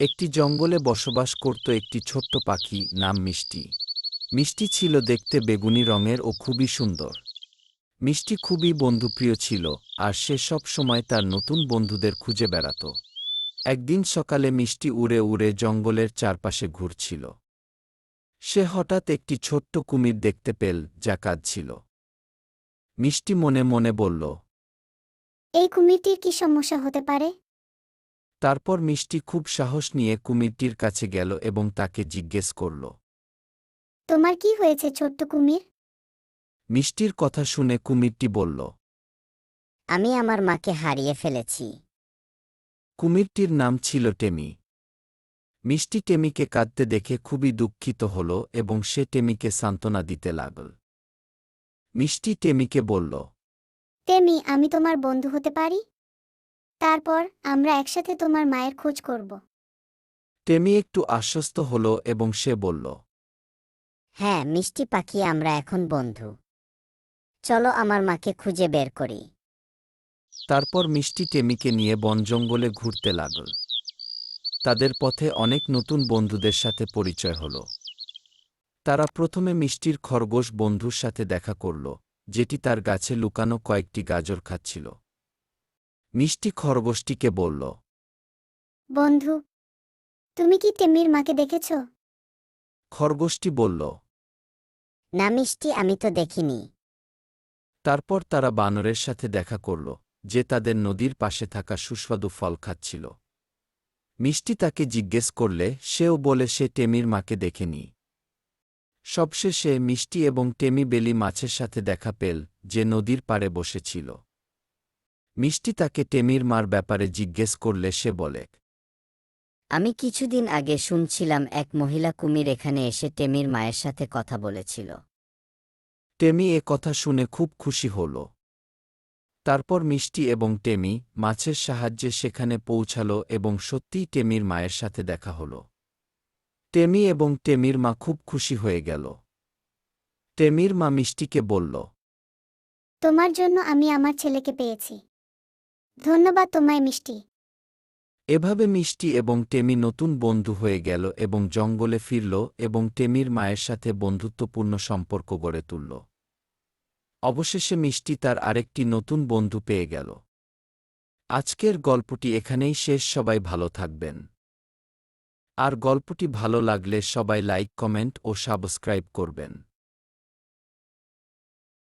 একটি জঙ্গলে বসবাস করত একটি ছোট্ট পাখি, নাম মিষ্টি। মিষ্টি ছিল দেখতে বেগুনি রঙের ও খুবই সুন্দর। মিষ্টি খুবই বন্ধুপ্রিয় ছিল, আর সে সব সময় তার নতুন বন্ধুদের খুঁজে বেড়াত। একদিন সকালে মিষ্টি উড়ে উড়ে জঙ্গলের চারপাশে ঘুরছিল। সে হঠাৎ একটি ছোট্ট কুমির দেখতে পেল, যা কাঁদছিল। মিষ্টি মনে মনে বলল। এই কুমিরটির কি সমস্যা হতে পারে? তারপর মিষ্টি খুব সাহস নিয়ে কুমিরটির কাছে গেল এবং তাকে জিজ্ঞেস করল। তোমার কি হয়েছে ছোট্ট কুমির? মিষ্টির কথা শুনে কুমিরটি বলল। আমি আমার মাকে হারিয়ে ফেলেছি। কুমিরটির নাম ছিল টেমি। মিষ্টি টেমিকে কাঁদতে দেখে খুবই দুঃখিত হল এবং সে টেমিকে সান্ত্বনা দিতে লাগল। মিষ্টি টেমিকে বলল। তেমি, আমি তোমার বন্ধু হতে পারি? তারপর আমরা একসাথে তোমার মায়ের খোঁজ করব। টেমি একটু আশ্বস্ত হল এবং সে বলল। হ্যাঁ মিষ্টি পাখি, আমরা এখন বন্ধু। চলো আমার মাকে খুঁজে বের করি। তারপর মিষ্টি টেমিকে নিয়ে বন জঙ্গলে ঘুরতে লাগল। তাদের পথে অনেক নতুন বন্ধুদের সাথে পরিচয় হল। তারা প্রথমে মিষ্টির খরগোশ বন্ধুর সাথে দেখা করল, যেটি তার গাছে লুকানো কয়েকটি গাজর খাচ্ছিল। মিষ্টি খরগোশটিকে বলল। বন্ধু, তুমি কি তেমির মাকে দেখেছ? খরগোশটি বলল। না মিষ্টি, আমি তো দেখিনি। তারপর তারা বানরের সাথে দেখা করল, যে তাদের নদীর পাশে থাকা সুস্বাদু ফল খাচ্ছিল। মিষ্টি তাকে জিজ্ঞেস করলে সেও বলে সে টেমির মাকে দেখেনি। সবশেষে মিষ্টি এবং টেমি বেলি মাছের সাথে দেখা পেল, যে নদীর পাড়ে বসেছিল। মিষ্টি তাকে টেমির মার ব্যাপারে জিজ্ঞেস করলে সে বলে। আমি কিছুদিন আগে শুনছিলাম এক মহিলা কুমির এখানে এসে টেমির মায়ের সাথে কথা বলেছিল। টেমি এ কথা শুনে খুব খুশি হল। তারপর মিষ্টি এবং টেমি মাছের সাহায্যে সেখানে পৌঁছাল এবং সত্যিই টেমির মায়ের সাথে দেখা হল। টেমি এবং টেমির মা খুব খুশি হয়ে গেল। টেমির মা মিষ্টিকে বলল। তোমার জন্য আমি আমার ছেলেকে পেয়েছি। ধন্যবাদ তোমায় মিষ্টি। এভাবে মিষ্টি এবং টেমি নতুন বন্ধু হয়ে গেল এবং জঙ্গলে ফিরল এবং টেমির মায়ের সাথে বন্ধুত্বপূর্ণ সম্পর্ক গড়ে তুলল। অবশেষে মিষ্টি তার আরেকটি নতুন বন্ধু পেয়ে গেল। আজকের গল্পটি এখানেই শেষ। সবাই ভালো থাকবেন। আর গল্পটি ভালো লাগলে সবাই লাইক, কমেন্ট ও সাবস্ক্রাইব করবেন।